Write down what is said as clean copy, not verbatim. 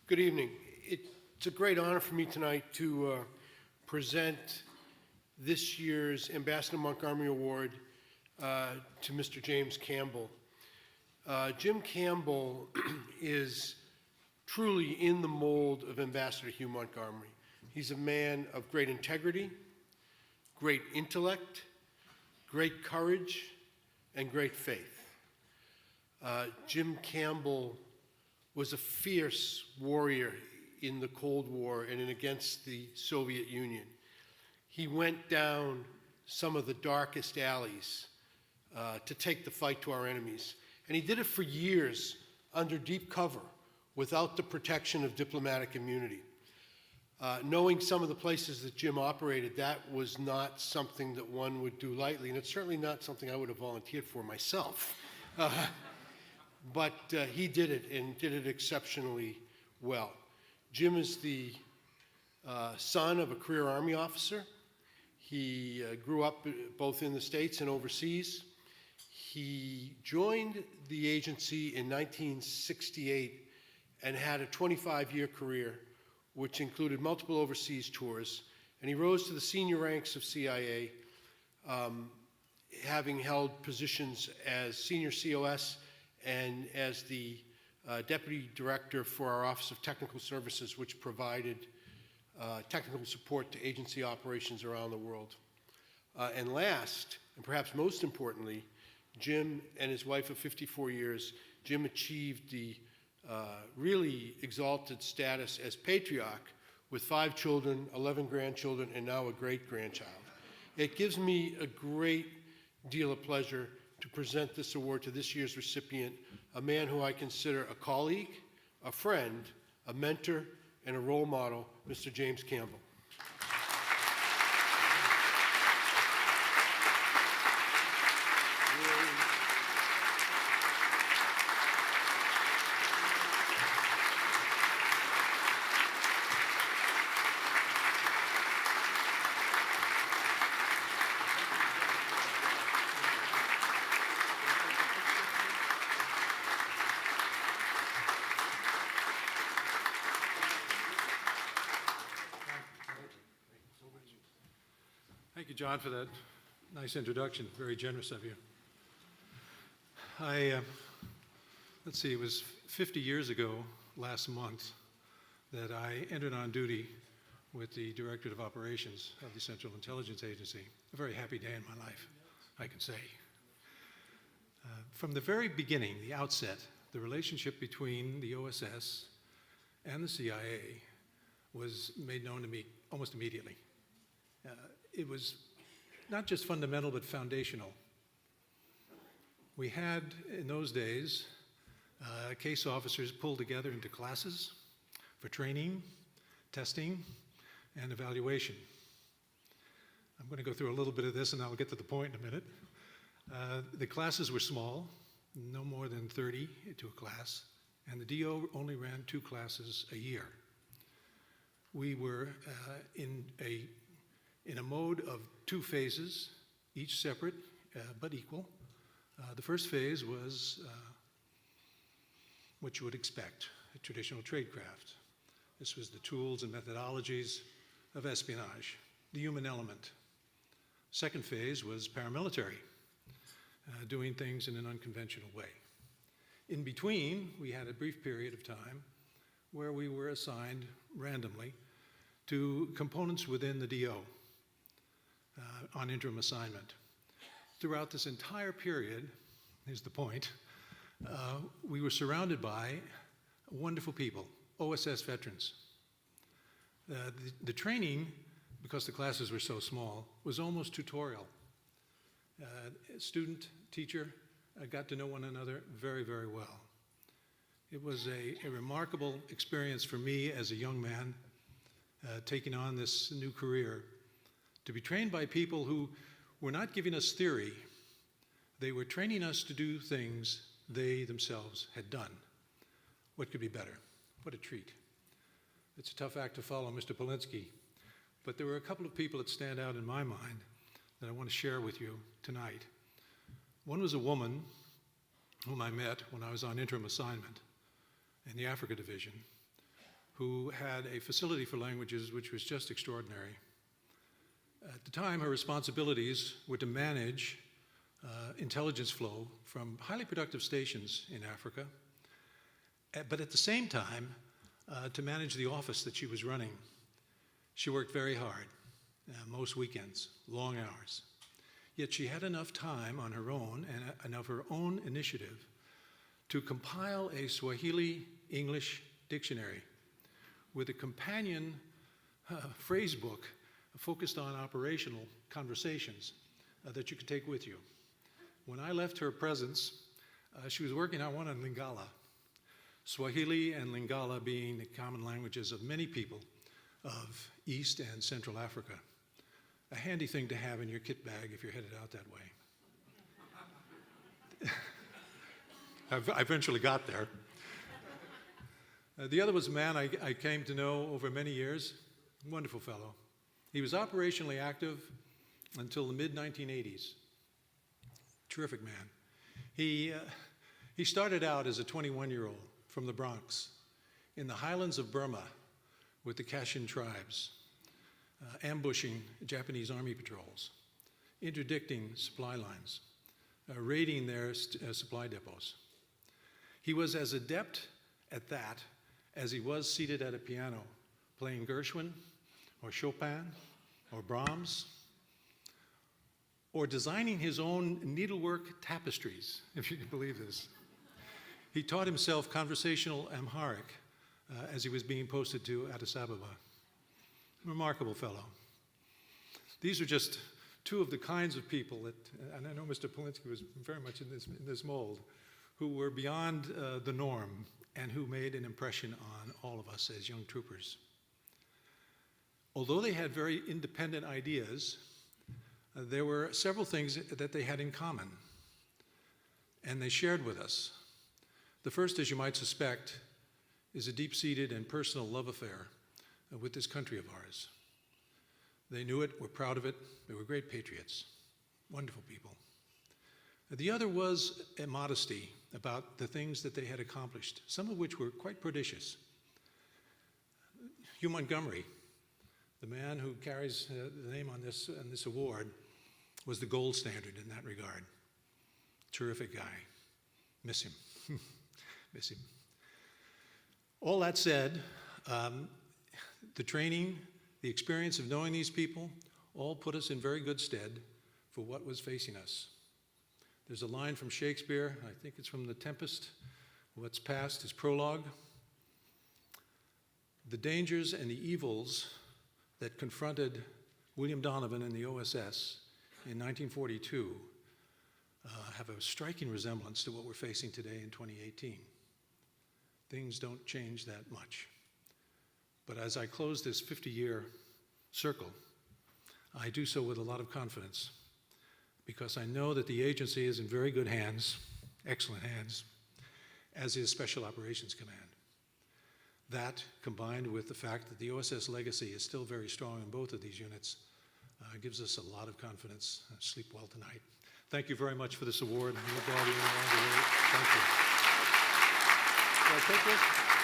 Good evening. It's a great honor for me tonight to present this year's Ambassador Montgomery Award to Mr. James Campbell. Jim Campbell is truly in the mold of Ambassador Hugh Montgomery. He's a man of great integrity, great intellect, great courage, and great faith. Jim Campbell was a fierce warrior in the Cold War and against the Soviet Union. He went down some of the darkest alleys to take the fight to our enemies. And he did it for years under deep cover without the protection of diplomatic immunity. Knowing some of the places that Jim operated, that was not something that one would do lightly, and it's certainly not something I would have volunteered for myself. But he did it, and did it exceptionally well. Jim is the son of a career Army officer. He grew up both in the States and overseas. He joined the agency in 1968 and had a 25-year career, which included multiple overseas tours. And he rose to the senior ranks of CIA, having held positions as senior COS and as the Deputy Director for our Office of Technical Services, which provided technical support to agency operations around the world. And last, and perhaps most importantly, Jim and his wife of 54 years, Jim achieved the really exalted status as patriarch with 5 children, 11 grandchildren, and now a great-grandchild. It gives me a great deal of pleasure to present this award to this year's recipient, a man who I consider a colleague, a friend, a mentor, and a role model, Mr. James Campbell. Thank you, John, for that nice introduction. Very generous of you. Let's see, it was 50 years ago last month that I entered on duty with the Directorate of Operations of the Central Intelligence Agency. A very happy day in my life, I can say. From the very beginning, the outset, the relationship between the OSS and the CIA was made known to me almost immediately. It was not just fundamental, but foundational. We had, in those days, case officers pulled together into classes for training, testing, and evaluation. I'm going to go through a little bit of this, and I'll get to the point in a minute. The classes were small, no more than 30 to a class, and the DO only ran 2 classes a year. We were in a mode of 2 phases, each separate but equal. The first phase was what you would expect, a traditional tradecraft. This was the tools and methodologies of espionage, the human element. Second phase was paramilitary, doing things in an unconventional way. In between, we had a brief period of time where we were assigned randomly to components within the DO. On interim assignment. Throughout this entire period, here's the point, we were surrounded by wonderful people, OSS veterans. The training, because the classes were so small, was almost tutorial. Student, teacher, got to know one another very, very well. It was a remarkable experience for me as a young man taking on this new career, to be trained by people who were not giving us theory. They were training us to do things they themselves had done. What could be better? What a treat. It's a tough act to follow, Mr. Polinsky, but there were a couple of people that stand out in my mind that I want to share with you tonight. One was a woman whom I met when I was on interim assignment in the Africa Division. who had a facility for languages which was just extraordinary. At the time, her responsibilities were to manage intelligence flow from highly productive stations in Africa, but at the same time, to manage the office that she was running. She worked very hard, most weekends, long hours. Yet she had enough time on her own and of her own initiative to compile a Swahili English dictionary with a companion phrase book focused on operational conversations that you could take with you. When I left her presence, she was working on one on Lingala, Swahili and Lingala being the common languages of many people of East and Central Africa. A handy thing to have in your kit bag if you're headed out that way. I eventually got there. The other was a man I came to know over many years, wonderful fellow. He was operationally active until the mid-1980s. Terrific man. He started out as a 21-year-old from the Bronx in the highlands of Burma with the Kashin tribes, ambushing Japanese army patrols, interdicting supply lines, raiding their supply depots. He was as adept at that as he was seated at a piano, playing Gershwin or Chopin or Brahms, or designing his own needlework tapestries, if you can believe this. He taught himself conversational Amharic as he was being posted to Addis Ababa. Remarkable fellow. These are just two of the kinds of people that, and I know Mr. Polinsky was very much in this mold, who were beyond the norm and who made an impression on all of us as young troopers. Although they had very independent ideas, there were several things that they had in common, and they shared with us. The first, as you might suspect, is a deep-seated and personal love affair with this country of ours. They knew it, were proud of it, they were great patriots, wonderful people. The other was a modesty about the things that they had accomplished, some of which were quite prodigious. Hugh Montgomery, the man who carries the name on this award, was the gold standard in that regard. Terrific guy. Miss him. Miss him. All that said, the training, the experience of knowing these people, all put us in very good stead for what was facing us. There's a line from Shakespeare, I think it's from The Tempest, what's past is prologue. The dangers and the evils that confronted William Donovan and the OSS in 1942 have a striking resemblance to what we're facing today in 2018. Things don't change that much. But as I close this 50-year circle, I do so with a lot of confidence because I know that the agency is in very good hands, excellent hands, as is Special Operations Command. That, combined with the fact that the OSS legacy is still very strong in both of these units, gives us a lot of confidence. Sleep well tonight. Thank you very much for this award. Thank you. Can I take this?